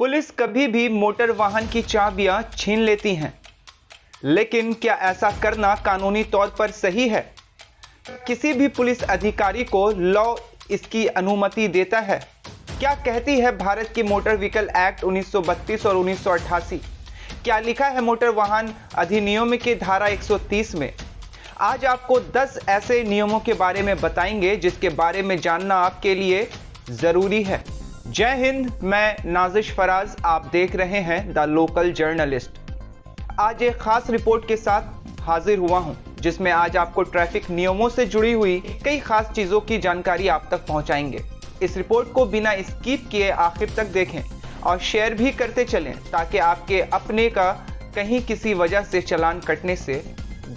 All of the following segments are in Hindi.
पुलिस कभी भी मोटर वाहन की चाबियां छीन लेती हैं, लेकिन क्या ऐसा करना कानूनी तौर पर सही है? किसी भी पुलिस अधिकारी को लॉ इसकी अनुमति देता है? क्या कहती है भारत की मोटर व्हीकल एक्ट 1932 और 1988? क्या लिखा है मोटर वाहन अधिनियम की धारा 130 में? आज आपको 10 ऐसे नियमों के बारे में बताएंगे जिसके बारे में जानना आपके लिए जरूरी है। जय हिंद, मैं नाजिश फराज, आप देख रहे हैं द लोकल जर्नलिस्ट। आज एक खास रिपोर्ट के साथ हाजिर हुआ हूं, जिसमें आज आपको ट्रैफिक नियमों से जुड़ी हुई कई खास चीजों की जानकारी आप तक पहुंचाएंगे। इस रिपोर्ट को बिना स्किप किए आखिर तक देखें और शेयर भी करते चलें, ताकि आपके अपने का कहीं किसी वजह से चालान कटने से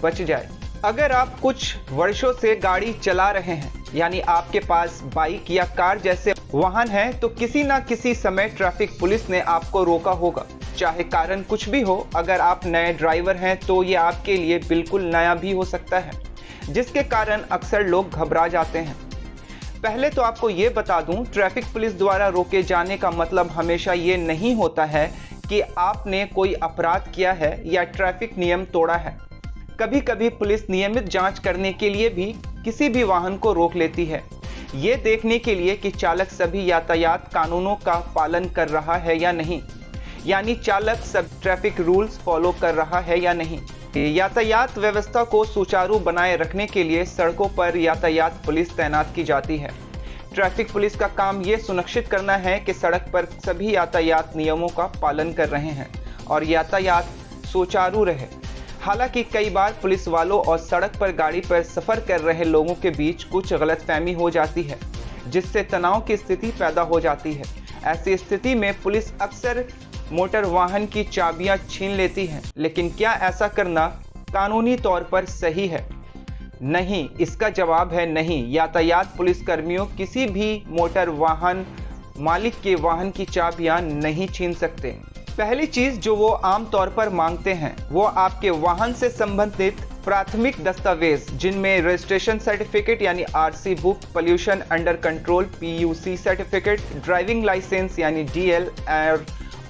बच जाए। अगर आप कुछ वर्षों से गाड़ी चला रहे हैं, यानी आपके पास बाइक या कार जैसे वाहन है, तो किसी ना किसी समय ट्रैफिक पुलिस ने आपको रोका होगा, चाहे कारण कुछ भी हो। अगर आप नए ड्राइवर हैं तो ये आपके लिए बिल्कुल नया भी हो सकता है, जिसके कारण अक्सर लोग घबरा जाते हैं। पहले तो आपको ये बता दूं, ट्रैफिक पुलिस द्वारा रोके जाने का मतलब हमेशा ये नहीं होता है कि आपने कोई अपराध किया है या ट्रैफिक नियम तोड़ा है। कभी कभी पुलिस नियमित जांच करने के लिए भी किसी भी वाहन को रोक लेती है, ये देखने के लिए कि चालक सभी यातायात कानूनों का पालन कर रहा है या नहीं, यानी चालक सब ट्रैफिक रूल्स फॉलो कर रहा है या नहीं। यातायात व्यवस्था को सुचारू बनाए रखने के लिए सड़कों पर यातायात पुलिस तैनात की जाती है। ट्रैफिक पुलिस का काम ये सुनिश्चित करना है कि सड़क पर सभी यातायात नियमों का पालन कर रहे हैं और यातायात सुचारू रहे। हालांकि कई बार पुलिस वालों और सड़क पर गाड़ी पर सफर कर रहे लोगों के बीच कुछ गलतफहमी हो जाती है, जिससे तनाव की स्थिति पैदा हो जाती है। ऐसी स्थिति में पुलिस अक्सर मोटर वाहन की चाबियां छीन लेती है, लेकिन क्या ऐसा करना कानूनी तौर पर सही है? नहीं, इसका जवाब है नहीं। यातायात पुलिसकर्मियों किसी भी मोटर वाहन मालिक के वाहन की चाबियां नहीं छीन सकते। पहली चीज जो वो आम तौर पर मांगते हैं, वो आपके वाहन से संबंधित प्राथमिक दस्तावेज, जिनमें रजिस्ट्रेशन सर्टिफिकेट यानी RC book, pollution under control PUC certificate, driving licence यानी डीएल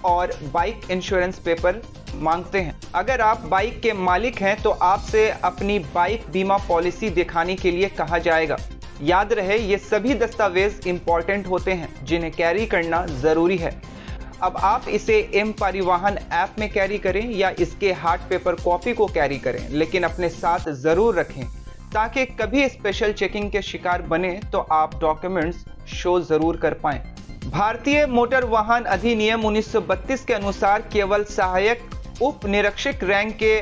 और बाइक इंश्योरेंस पेपर मांगते हैं। अगर आप बाइक के मालिक हैं तो आपसे अपनी बाइक बीमा पॉलिसी दिखाने के लिए कहा जाएगा। याद रहे, ये सभी दस्तावेज इंपॉर्टेंट होते हैं जिन्हें कैरी करना जरूरी है। अब आप इसे एम परिवहन ऐप में कैरी करें या इसके हार्ड पेपर कॉपी को कैरी करें, लेकिन अपने साथ जरूर रखें, ताकि कभी स्पेशल चेकिंग के शिकार बने तो आप डॉक्यूमेंट्स शो जरूर कर पाएं। भारतीय मोटर वाहन अधिनियम 1932 के अनुसार केवल सहायक उप निरीक्षक रैंक के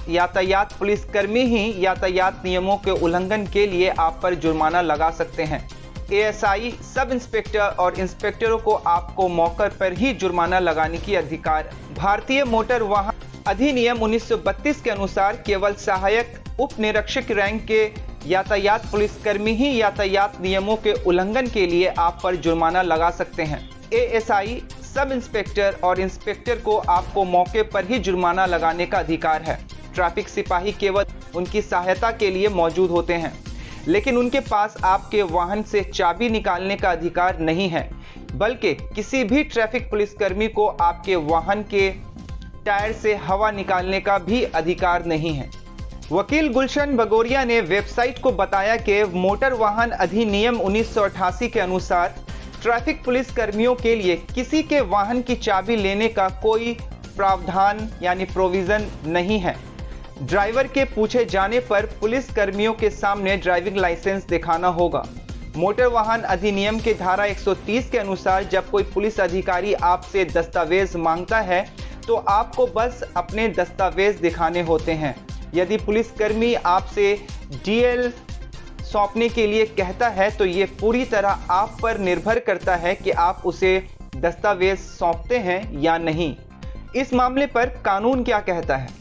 यातायात पुलिसकर्मी ही यातायात नियमों के उल्लंघन के लिए आप पर जुर्माना लगा सकते हैं। एएसआई, सब इंस्पेक्टर और इंस्पेक्टरों को आपको मौके पर ही जुर्माना लगाने की अधिकार। भारतीय मोटर वाहन अधिनियम 1932 के अनुसार केवल सहायक उप निरीक्षक रैंक के यातायात पुलिसकर्मी ही यातायात नियमों के उल्लंघन के लिए आप पर जुर्माना लगा सकते हैं। एएसआई, सब इंस्पेक्टर और इंस्पेक्टर को आपको मौके पर ही जुर्माना लगाने का अधिकार है। ट्रैफिक सिपाही केवल उनकी सहायता के लिए मौजूद होते हैं, लेकिन उनके पास आपके वाहन से चाबी निकालने का अधिकार नहीं है, बल्कि किसी भी ट्रैफिक पुलिसकर्मी को आपके वाहन के टायर से हवा निकालने का भी अधिकार नहीं है। वकील गुलशन बगोरिया ने वेबसाइट को बताया कि मोटर वाहन अधिनियम 1988 के अनुसार ट्रैफिक पुलिस कर्मियों के लिए किसी के वाहन की चाबी लेने का कोई प्रावधान यानी प्रोविजन नहीं है। ड्राइवर के पूछे जाने पर पुलिस कर्मियों के सामने ड्राइविंग लाइसेंस दिखाना होगा। मोटर वाहन अधिनियम के धारा 130 के अनुसार जब कोई पुलिस अधिकारी आपसे दस्तावेज मांगता है तो आपको बस अपने दस्तावेज दिखाने होते हैं। यदि पुलिसकर्मी आपसे डीएल सौंपने के लिए कहता है तो ये पूरी तरह आप पर निर्भर करता है कि आप उसे दस्तावेज सौंपते हैं या नहीं। इस मामले पर कानून क्या कहता है?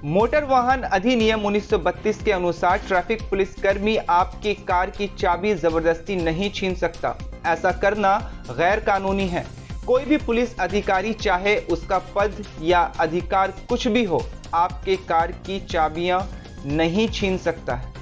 मोटर वाहन अधिनियम 1932 के अनुसार ट्रैफिक पुलिसकर्मी आपकी कार की चाबी जबरदस्ती नहीं छीन सकता। ऐसा करना गैर कानूनी है। कोई भी पुलिस अधिकारी, चाहे उसका पद या अधिकार कुछ भी हो, आपके कार की चाबियां नहीं छीन सकता है।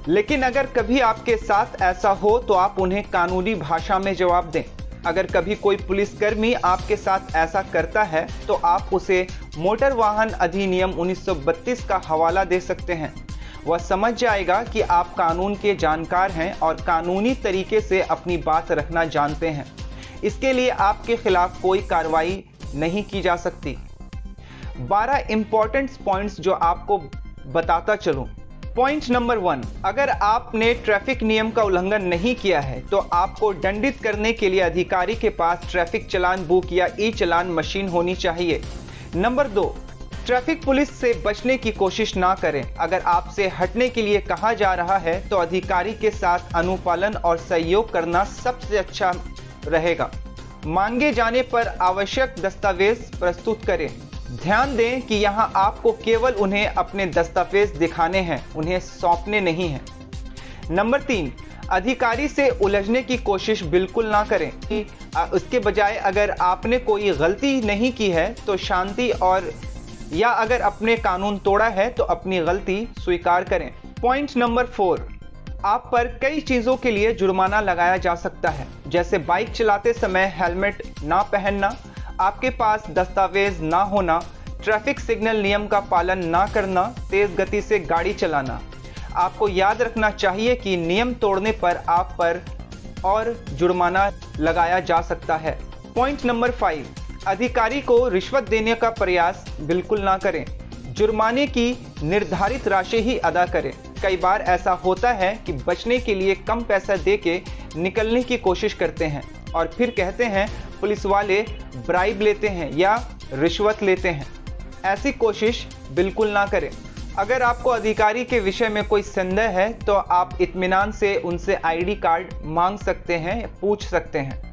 लेकिन अगर कभी आपके साथ ऐसा हो तो आप उन्हें कानूनी भाषा में जवाब दें। अगर कभी कोई पुलिसकर्मी आपके साथ ऐसा करता है तो आप उसे मोटर वाहन अधिनियम 1932 का हवाला दे सकते हैं। वह समझ जाएगा कि आप कानून के जानकार हैं और कानूनी तरीके से अपनी बात रखना जानते हैं। इसके लिए आपके खिलाफ कोई कार्रवाई नहीं की जा सकती। 12 इंपॉर्टेंट पॉइंट्स जो आपको बताता चलूं। पॉइंट नंबर 1, अगर आपने ट्रैफिक नियम का उल्लंघन नहीं किया है तो आपको दंडित करने के लिए अधिकारी के पास ट्रैफिक चालान बुक या ई चालान मशीन होनी चाहिए। नंबर 2, ट्रैफिक पुलिस से बचने की कोशिश ना करें। अगर आपसे हटने के लिए कहा जा रहा है तो अधिकारी के साथ अनुपालन और सहयोग करना सबसे अच्छा रहेगा। मांगे जाने पर आवश्यक दस्तावेज प्रस्तुत करें। ध्यान दें कि यहां आपको केवल उन्हें अपने दस्तावेज दिखाने हैं, उन्हें सौंपने नहीं हैं। नंबर 3, अधिकारी से उलझने की कोशिश बिल्कुल ना करें। उसके बजाय अगर आपने कोई गलती नहीं की है तो शांति और या अगर अपने कानून तोड़ा है तो अपनी गलती स्वीकार करें। पॉइंट नंबर 4, आप पर कई चीज़ों के लिए जुर्माना लगाया जा सकता है, जैसे बाइक चलाते समय हेलमेट ना पहनना, आपके पास दस्तावेज ना होना, ट्रैफिक सिग्नल नियम का पालन ना करना, तेज गति से गाड़ी चलाना। आपको याद रखना चाहिए कि नियम तोड़ने पर आप पर और जुर्माना लगाया जा सकता है। पॉइंट नंबर 5, अधिकारी को रिश्वत देने का प्रयास बिल्कुल ना करें। जुर्माने की निर्धारित राशि ही अदा करें। कई बार ऐसा होता है कि बचने के लिए कम पैसा देके निकलने की कोशिश करते हैं और फिर कहते हैं पुलिस वाले ब्राइब लेते हैं या रिश्वत लेते हैं। ऐसी कोशिश बिल्कुल ना करें। अगर आपको अधिकारी के विषय में कोई संदेह है तो आप इत्मीनान से उनसे आईडी कार्ड मांग सकते हैं, पूछ सकते हैं।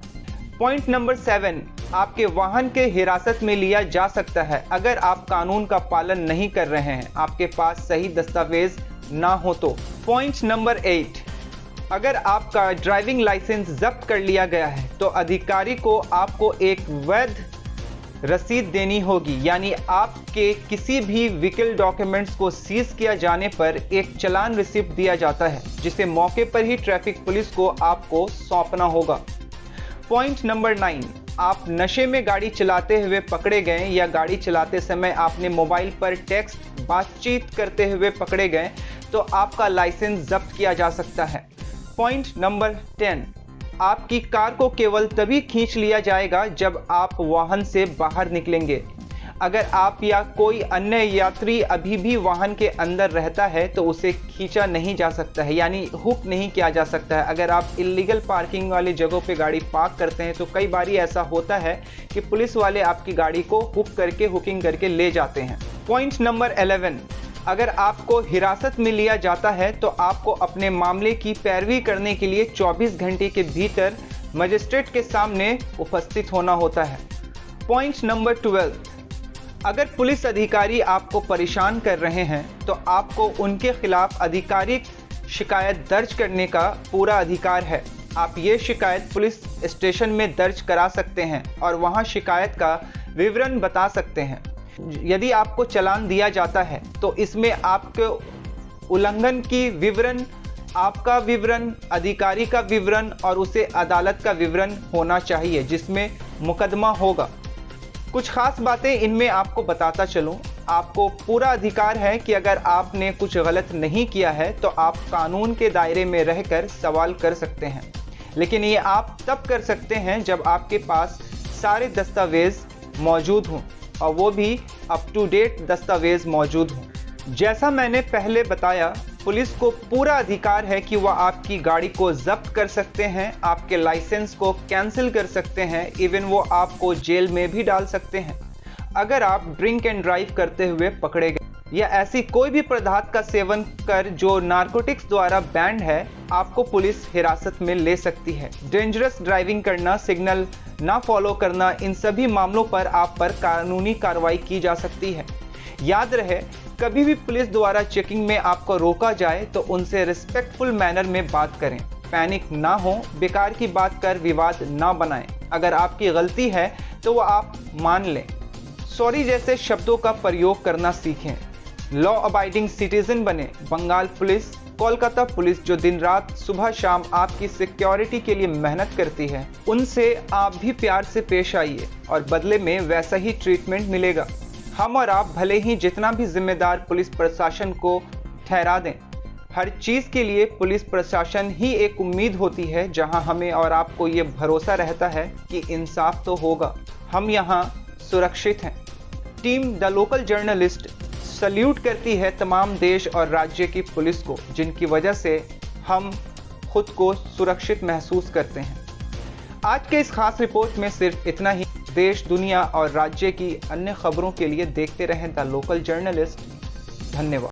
पॉइंट नंबर 7, आपके वाहन के हिरासत में लिया जा सकता है अगर आप कानून का पालन नहीं कर रहे हैं, आपके पास सही दस्तावेज ना हो तो। पॉइंट नंबर 8, अगर आपका ड्राइविंग लाइसेंस जब्त कर लिया गया है तो अधिकारी को आपको एक वैध रसीद देनी होगी, यानी आपके किसी भी व्हीकल डॉक्यूमेंट्स को सीज किया जाने पर एक चालान रिसिप्ट दिया जाता है जिसे मौके पर ही ट्रैफिक पुलिस को आपको सौंपना होगा। पॉइंट नंबर 9, आप नशे में गाड़ी चलाते हुए पकड़े गए या गाड़ी चलाते समय आपने मोबाइल पर टेक्स्ट बातचीत करते हुए पकड़े गए तो आपका लाइसेंस जब्त किया जा सकता है। पॉइंट नंबर 10, आपकी कार को केवल तभी खींच लिया जाएगा जब आप वाहन से बाहर निकलेंगे। अगर आप या कोई अन्य यात्री अभी भी वाहन के अंदर रहता है तो उसे खींचा नहीं जा सकता है, यानी हुक नहीं किया जा सकता है। अगर आप इल्लीगल पार्किंग वाली जगहों पे गाड़ी पार्क करते हैं तो कई बार ऐसा होता है कि पुलिस वाले आपकी गाड़ी को हुकिंग करके ले जाते हैं। पॉइंट नंबर 11, अगर आपको हिरासत में लिया जाता है तो आपको अपने मामले की पैरवी करने के लिए 24 घंटे के भीतर मजिस्ट्रेट के सामने उपस्थित होना होता है। पॉइंट नंबर 12, अगर पुलिस अधिकारी आपको परेशान कर रहे हैं तो आपको उनके खिलाफ आधिकारिक शिकायत दर्ज करने का पूरा अधिकार है। आप ये शिकायत पुलिस स्टेशन में दर्ज करा सकते हैं और वहां शिकायत का विवरण बता सकते हैं। यदि आपको चालान दिया जाता है तो इसमें आपके उल्लंघन की विवरण, आपका विवरण, अधिकारी का विवरण और उसे अदालत का विवरण होना चाहिए जिसमें मुकदमा होगा। कुछ खास बातें इनमें आपको बताता चलूं। आपको पूरा अधिकार है कि अगर आपने कुछ गलत नहीं किया है तो आप कानून के दायरे में रहकर सवाल कर सकते हैं, लेकिन ये आप तब कर सकते हैं जब आपके पास सारे दस्तावेज मौजूद हों और वो भी अप टू डेट दस्तावेज मौजूद हों। जैसा मैंने पहले बताया, पुलिस को पूरा अधिकार है कि वह आपकी गाड़ी को जब्त कर सकते हैं, आपके लाइसेंस को कैंसिल कर सकते हैं, इवन वो आपको जेल में भी डाल सकते हैं अगर आप ड्रिंक एंड ड्राइव करते हुए पकड़े गए या ऐसी कोई भी पदार्थ का सेवन कर जो नारकोटिक्स द्वारा बैंड है, आपको पुलिस हिरासत में ले सकती है। डेंजरस ड्राइविंग करना, सिग्नल ना फॉलो करना, इन सभी मामलों पर आप पर कानूनी कार्रवाई की जा सकती है। याद रहे, कभी भी पुलिस द्वारा चेकिंग में आपको रोका जाए तो उनसे रिस्पेक्टफुल मैनर में बात करें। पैनिक ना हो, बेकार की बात कर विवाद ना बनाएं। अगर आपकी गलती है तो वह आप मान लें। सॉरी जैसे शब्दों का प्रयोग करना सीखें। लॉ अबाइडिंग सिटीजन बने। बंगाल पुलिस। कोलकाता पुलिस जो दिन रात सुबह शाम आपकी सिक्योरिटी के लिए मेहनत करती है, उनसे आप भी प्यार से पेश आइए और बदले में वैसा ही ट्रीटमेंट मिलेगा। हम और आप भले ही जितना भी जिम्मेदार पुलिस प्रशासन को ठहरा दें, हर चीज़ के लिए पुलिस प्रशासन ही एक उम्मीद होती है जहां हमें और आपको ये भरोसा रहता है कि इंसाफ तो होगा, हम यहाँ सुरक्षित हैं। Team the local journalist salute करती है तमाम देश और राज्य की पुलिस को, जिनकी वजह से हम खुद को सुरक्षित महसूस करते हैं। आज के इस खास रिपोर्ट में सिर्फ इतना ही। देश, दुनिया और राज्य की अन्य खबरों के लिए देखते रहें द लोकल जर्नलिस्ट। धन्यवाद।